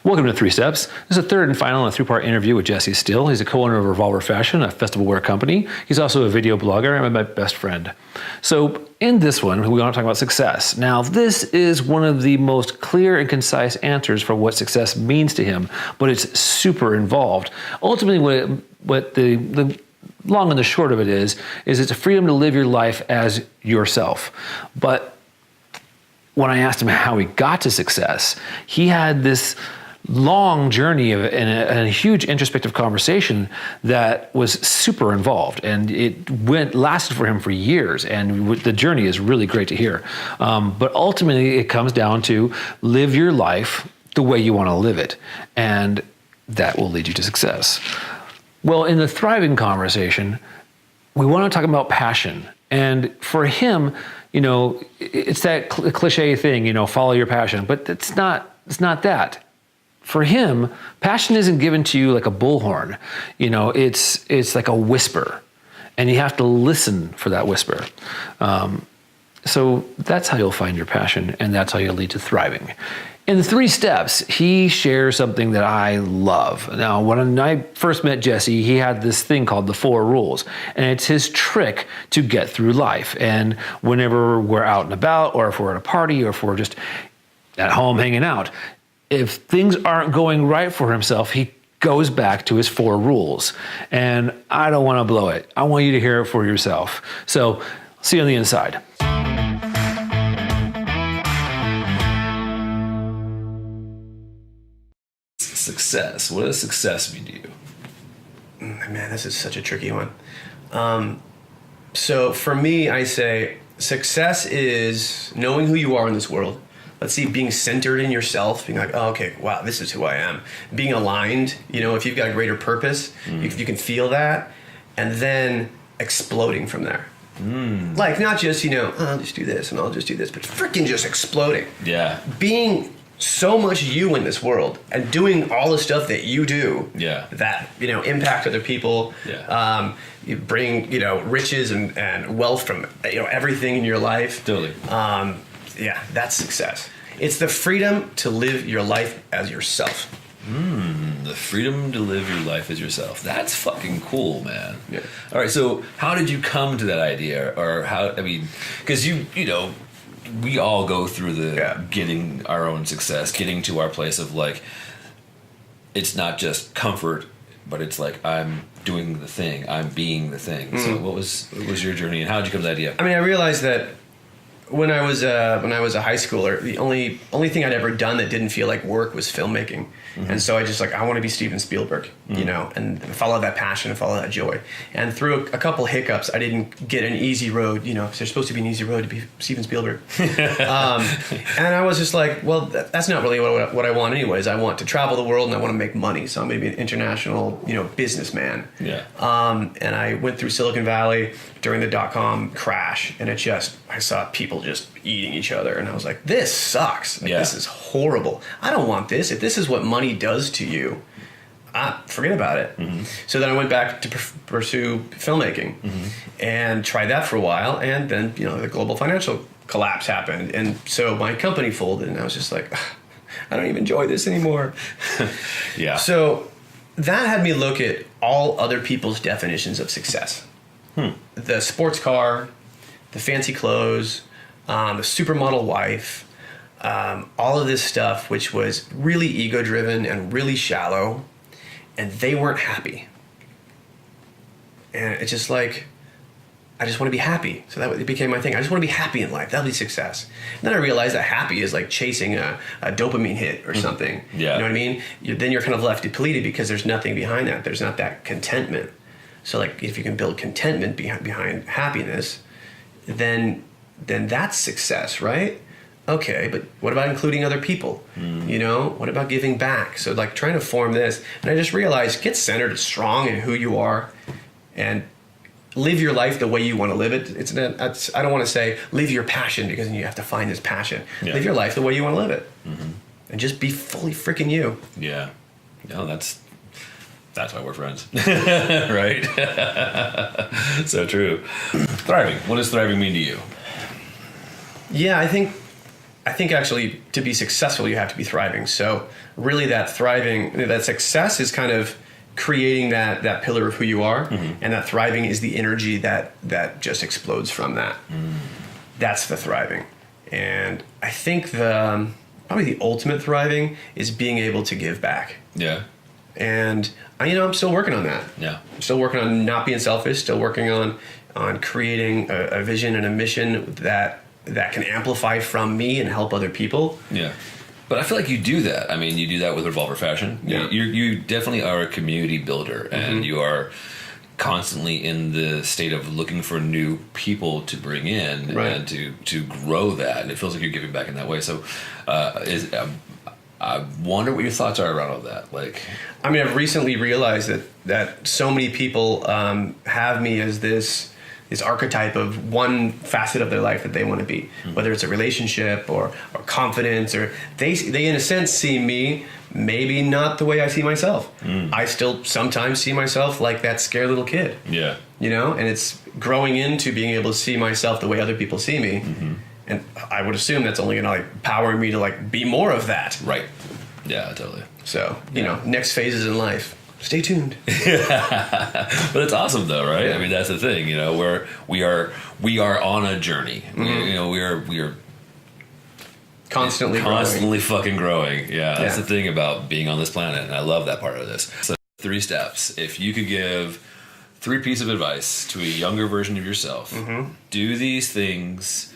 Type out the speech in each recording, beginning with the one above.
Welcome to 3 Steps. This is the third and final in a 3-part interview with Jesse Steele. He's a co-owner of Revolver Fashion, a festival wear company. He's also a video blogger and my best friend. So in this one, we want to talk about success. Now, this is one of the most clear and concise answers for what success means to him, but it's super involved. Ultimately, what the long and the short of it is it's a freedom to live your life as yourself. But when I asked him how he got to success, he had this long journey and a huge introspective conversation that was super involved, and it lasted for him for years, and the journey is really great to hear. But ultimately, it comes down to live your life the way you want to live it, and that will lead you to success. Well, in the thriving conversation, we want to talk about passion. And for him, it's that cliche thing, follow your passion, but it's not that. For him, passion isn't given to you like a bullhorn. It's like a whisper, and you have to listen for that whisper. So that's how you'll find your passion, and that's how you'll lead to thriving. In the 3 steps, he shares something that I love. Now, when I first met Jesse, he had this thing called the 4 rules, and it's his trick to get through life. And whenever we're out and about, or if we're at a party, or if we're just at home hanging out, if things aren't going right for himself, he goes back to his 4 rules. And I don't want to blow it. I want you to hear it for yourself. So, see you on the inside. Success. What does success mean to you? Man, this is such a tricky one. So for me, I say success is knowing who you are in this world. Let's see, being centered in yourself, being like, oh, okay, wow, this is who I am. Being aligned, if you've got a greater purpose, you can feel that, and then exploding from there. Like, not just, I'll just do this and I'll just do this, but freaking just exploding. Yeah. Being so much you in this world and doing all the stuff that you do that, impact other people. Yeah. You bring, riches and wealth from, everything in your life. Totally. Yeah, that's success. It's the freedom to live your life as yourself. The freedom to live your life as yourself. That's fucking cool, man. Yeah. All right, so how did you come to that idea? Or because we all go through getting our own success, getting to our place of like, it's not just comfort, but it's like, I'm doing the thing, I'm being the thing. So what was your journey, and how did you come to that idea? I realized that when I was a high schooler, the only thing I'd ever done that didn't feel like work was filmmaking. And so I just I want to be Steven Spielberg, and follow that passion and follow that joy. And through a couple hiccups, I didn't get an easy road, because there's supposed to be an easy road to be Steven Spielberg. And I was just like, well, that's not really what I want anyways. I want to travel the world and I want to make money. So I'm going to be an international, businessman. Yeah. And I went through Silicon Valley during the .com crash, and I saw people just eating each other, and I was like, this sucks. This is horrible. I don't want this. If this is what money does to you, forget about it. So then I went back to pursue filmmaking and tried that for a while, and then the global financial collapse happened, and so my company folded, and I was just like, I don't even enjoy this anymore. Yeah. So that had me look at all other people's definitions of success. The sports car, the fancy clothes, the supermodel wife, all of this stuff, which was really ego-driven and really shallow, and they weren't happy. And it's just like, I just want to be happy. So that became my thing. I just want to be happy in life. That'll be success. And then I realized that happy is like chasing a dopamine hit or something. Yeah. You know what I mean? Then you're kind of left depleted because there's nothing behind that. There's not that contentment. So like, if you can build contentment behind happiness, then that's success, right? Okay, but what about including other people? What about giving back? So like trying to form this, and I just realized, get centered, strong in who you are, and live your life the way you want to live it. I don't want to say live your passion, because then you have to find this passion. Yeah. Live your life the way you want to live it, and just be fully freaking you. Yeah, no, that's why we're friends. Right? So true. Thriving. What does thriving mean to you? Yeah, I think I think actually to be successful, you have to be thriving. So really that success is kind of creating that pillar of who you are, and that thriving is the energy that just explodes from that. That's the thriving. And I think probably the ultimate thriving is being able to give back. Yeah. And I'm still working on that. Yeah. I'm still working on not being selfish, still working on creating a vision and a mission that can amplify from me and help other people. Yeah. But I feel like you do that. I mean, you do that with Revolver Fashion. Yeah. You definitely are a community builder, and you are constantly in the state of looking for new people to bring in and to grow that. And it feels like you're giving back in that way. So I wonder what your thoughts are around all that. Like, I mean, I've recently realized that so many people have me as this archetype of one facet of their life that they want to be, whether it's a relationship or confidence, or they in a sense see me maybe not the way I see myself. I still sometimes see myself like that scared little kid. Yeah. And it's growing into being able to see myself the way other people see me. And I would assume that's only going to power me to be more of that. Right. Yeah, totally. So, next phases in life. Stay tuned. But it's awesome though, right? Yeah. I mean, that's the thing, where we are on a journey. We are Constantly fucking growing. Yeah, that's the thing about being on this planet, and I love that part of this. So 3 steps. If you could give 3 pieces of advice to a younger version of yourself, do these things,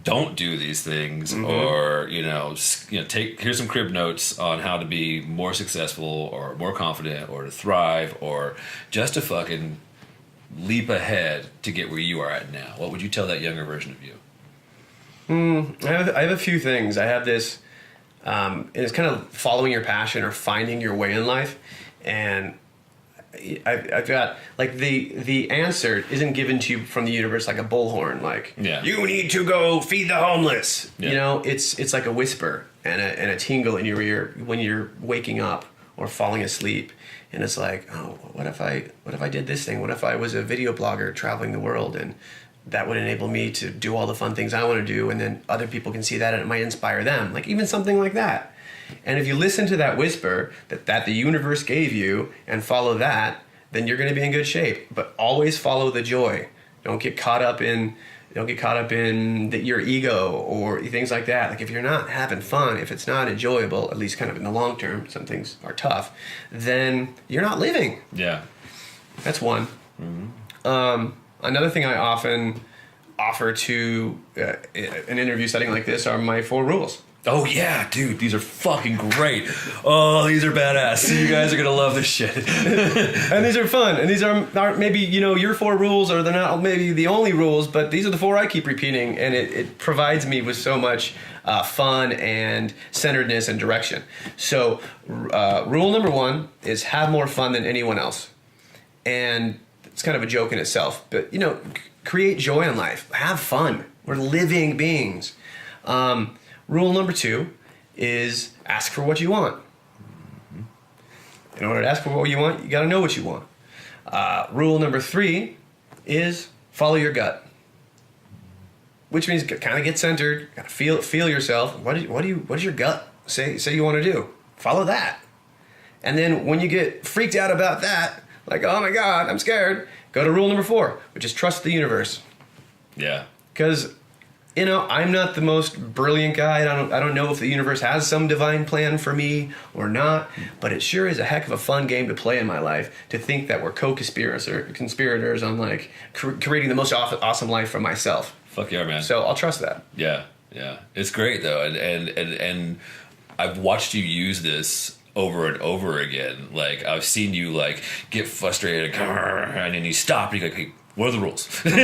don't do these things, or here's some crib notes on how to be more successful or more confident or to thrive or just to fucking leap ahead to get where you are at now. What would you tell that younger version of you? I have a few things. I have this, and it's kind of following your passion or finding your way in life, and I've got the answer isn't given to you from the universe like a bullhorn, you need to go feed the homeless. It's like a whisper and a tingle in your ear when you're waking up or falling asleep, and it's like, oh, what if I did this thing? What if I was a video blogger traveling the world, and that would enable me to do all the fun things I want to do, and then other people can see that and it might inspire them, even something like that. And if you listen to that whisper that the universe gave you and follow that, then you're going to be in good shape. But always follow the joy. Don't get caught up in your ego or things like that. If you're not having fun, if it's not enjoyable, at least kind of in the long term, some things are tough, then you're not living. Yeah. That's one. Another thing I often offer to an interview setting like this are my 4 rules. Oh yeah, dude, these are fucking great. Oh, these are badass. You guys are gonna love this shit. And these are fun. And these aren't maybe your 4 rules, or they're not maybe the only rules, but these are the 4 I keep repeating, and it provides me with so much fun and centeredness and direction. So rule number 1 is have more fun than anyone else, and it's kind of a joke in itself, but create joy in life. Have fun. We're living beings. Rule number 2 is ask for what you want. In order to ask for what you want, you got to know what you want. Rule number 3 is follow your gut, which means kind of get centered. Got to feel yourself. What does your gut say you want to do? Follow that. And then when you get freaked out about that, oh my God, I'm scared, go to rule number 4, which is trust the universe. Yeah. Because I'm not the most brilliant guy. I don't know if the universe has some divine plan for me or not, but it sure is a heck of a fun game to play in my life, to think that we're co-conspirators on creating the most awesome life for myself. Fuck yeah, man. So I'll trust that. Yeah. It's great though, and I've watched you use this over and over again. I've seen you get frustrated and then you stop and you go, hey, what are the rules? Rule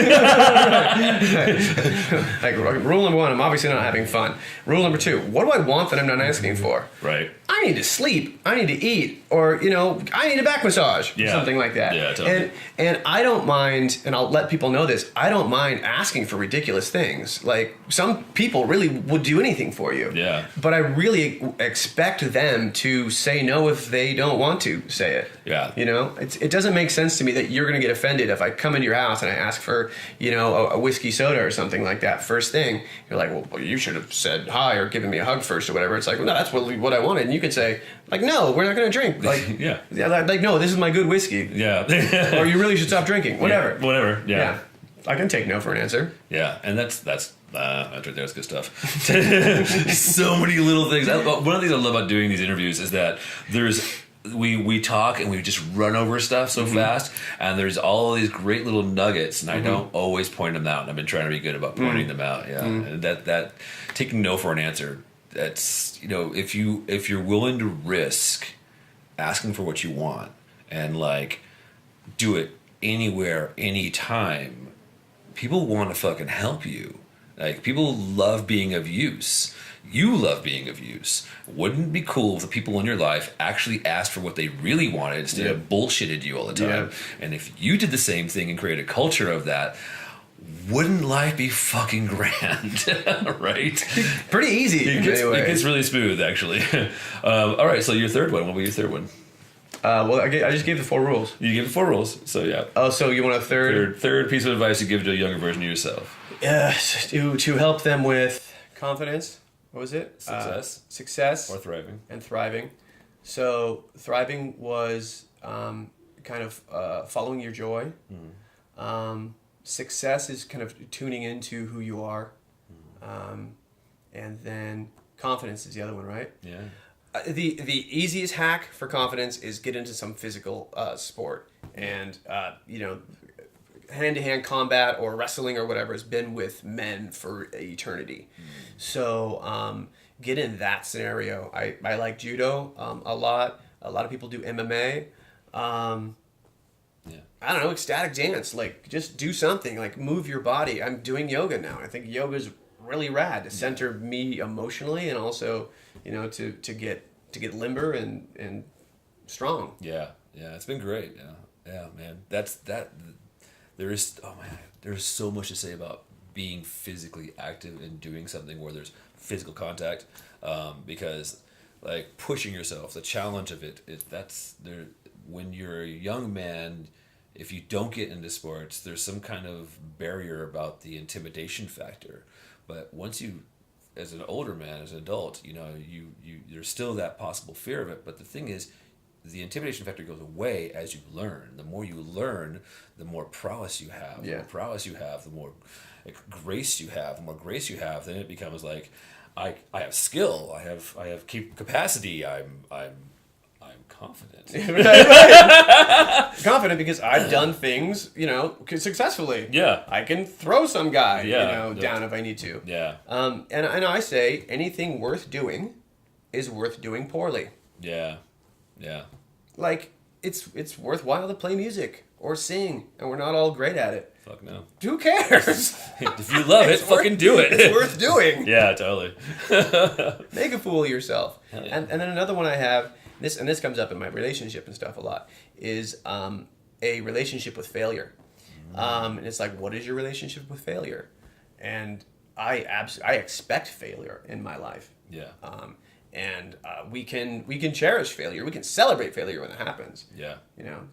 number 1, I'm obviously not having fun. Rule number 2, what do I want that I'm not asking for? Right. I need to sleep. I need to eat. Or, I need a back massage. Yeah. Or something like that. Yeah, totally. And I don't mind, and I'll let people know this, I don't mind asking for ridiculous things. Some people really would do anything for you. Yeah. But I really expect them to say no if they don't want to say it. Yeah. It doesn't make sense to me that you're going to get offended if I come into your house and I ask for, a whiskey soda or something like that, first thing, you're like, well, you should have said hi or given me a hug first or whatever. It's like, well, no, that's what I wanted. And you could say, like, no, we're not going to drink. Like, yeah, like, no, this is my good whiskey. Yeah. Or you really should stop drinking. Whatever. Yeah, whatever. Yeah. I can take no for an answer. Yeah, and that's right there. That's good stuff. So many little things. One of the things I love about doing these interviews is that we talk and we just run over stuff so fast, and there's all these great little nuggets, and I don't always point them out. And I've been trying to be good about pointing them out. Yeah, and that taking no for an answer. That's if you're willing to risk asking for what you want and like do it anywhere, anytime. People want to fucking help you. Like, people love being of use. You love being of use. Wouldn't it be cool if the people in your life actually asked for what they really wanted instead of bullshitted you all the time? And if you did the same thing and created a culture of that, wouldn't life be fucking grand? Right? Pretty easy. It gets really smooth, actually. All right, so your third one. What will be your third one? Well, I just gave the 4 rules. You gave the 4 rules, so yeah. Oh, so you want a third piece of advice to give to a younger version of yourself? To help them with confidence. What was it? Success. Or thriving. And thriving. So thriving was kind of following your joy. Success is kind of tuning into who you are. And then confidence is the other one, right? Yeah. The easiest hack for confidence is get into some physical sport, and hand-to-hand combat or wrestling or whatever has been with men for eternity. So get in that scenario. I like judo a lot. A lot of people do MMA. I don't know, ecstatic dance. Like, just do something. Like, move your body. I'm doing yoga now. I think yoga's really rad to center me emotionally and also to get limber and strong. Yeah, it's been great. Yeah, man. There's so much to say about being physically active and doing something where there's physical contact, because like pushing yourself, the challenge of it is when you're a young man. If you don't get into sports, there's some kind of barrier about the intimidation factor. But once you, as an older man, as an adult, you there's still that possible fear of it. But the thing is, the intimidation factor goes away as you learn. The more you learn, the more prowess you have. The more prowess you have, the more grace you have. The more grace you have, then it becomes like, I have skill. I have capacity. I'm confident. Right. Confident because I've done things, successfully. Yeah. I can throw some guy, Yeah. down if I need to. Yeah. And I say anything worth doing is worth doing poorly. Yeah. Yeah. Like, it's worthwhile to play music or sing, and we're not all great at it. Fuck no. Who cares? If you love it, fucking do it. It's worth doing. Yeah, totally. Make a fool of yourself. Hell yeah. And then another one I have, this comes up in my relationship and stuff a lot, is a relationship with failure. And it's like, what is your relationship with failure? And I expect failure in my life. Yeah. And we can cherish failure. We can celebrate failure when it happens. Yeah.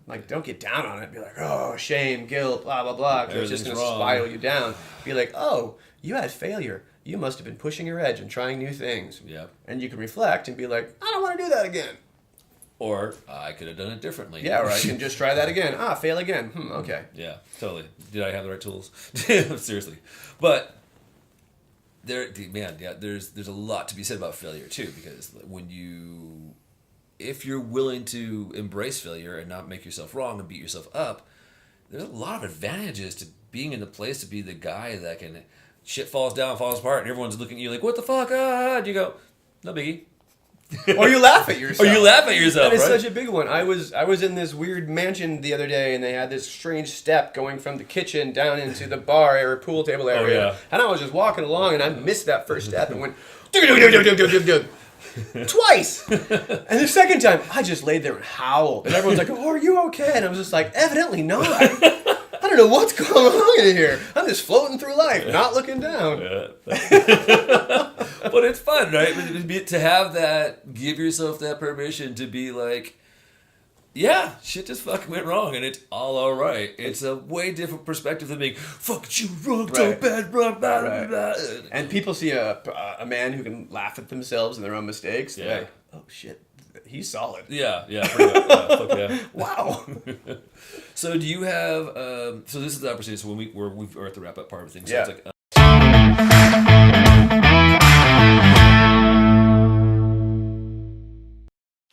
Like, don't get down on it. Be like, oh, shame, guilt, blah, blah, blah. Because it's just going to Everything's spiral you down. Be like, oh, you had failure. You must have been pushing your edge and trying new things. Yeah. And you can reflect and be like, I don't want to do that again. Or I could have done it differently. Yeah, or I can just try that again. Fail again. Okay. Yeah, totally. Did I have the right tools? Seriously. But there's a lot to be said about failure too, because if you're willing to embrace failure and not make yourself wrong and beat yourself up, there's a lot of advantages to being in the place to be the guy that can, shit falls down, falls apart, and everyone's looking at you like, what the fuck? And you go, no biggie. Or you laugh at yourself. That is right? such a big one. I was in this weird mansion the other day, and they had this strange step going from the kitchen down into the bar or pool table area. Oh, yeah. And I was just walking along, and I missed that first step and went twice. And the second time, I just laid there and howled, and everyone's like, "Oh, are you okay?" And I was just like, "Evidently not." I don't know what's going on in here. I'm just floating through life, not looking down. Yeah. But it's fun, right? To have that, give yourself that permission to be like, yeah, shit just fucking went wrong, and it's all right. It's a way different perspective than being fuck you wrong so Right. bad, blah, blah, Right. blah. And people see a man who can laugh at themselves and their own mistakes. They're Yeah. like, oh shit, he's solid. Yeah, pretty much. Yeah, fuck yeah. Wow. So do you have? So this is the opportunity. So when we're at the wrap up part of things. So Yeah. it's like.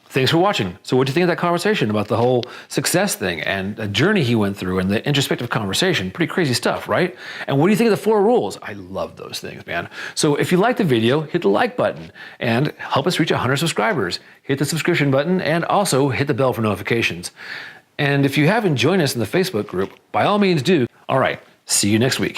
Thanks for watching. So what do you think of that conversation about the whole success thing and the journey he went through and the introspective conversation? Pretty crazy stuff, right? And what do you think of the 4 rules? I love those things, man. So if you like the video, hit the like button and help us reach 100 subscribers. Hit the subscription button and also hit the bell for notifications. And if you haven't joined us in the Facebook group, by all means do. All right, see you next week.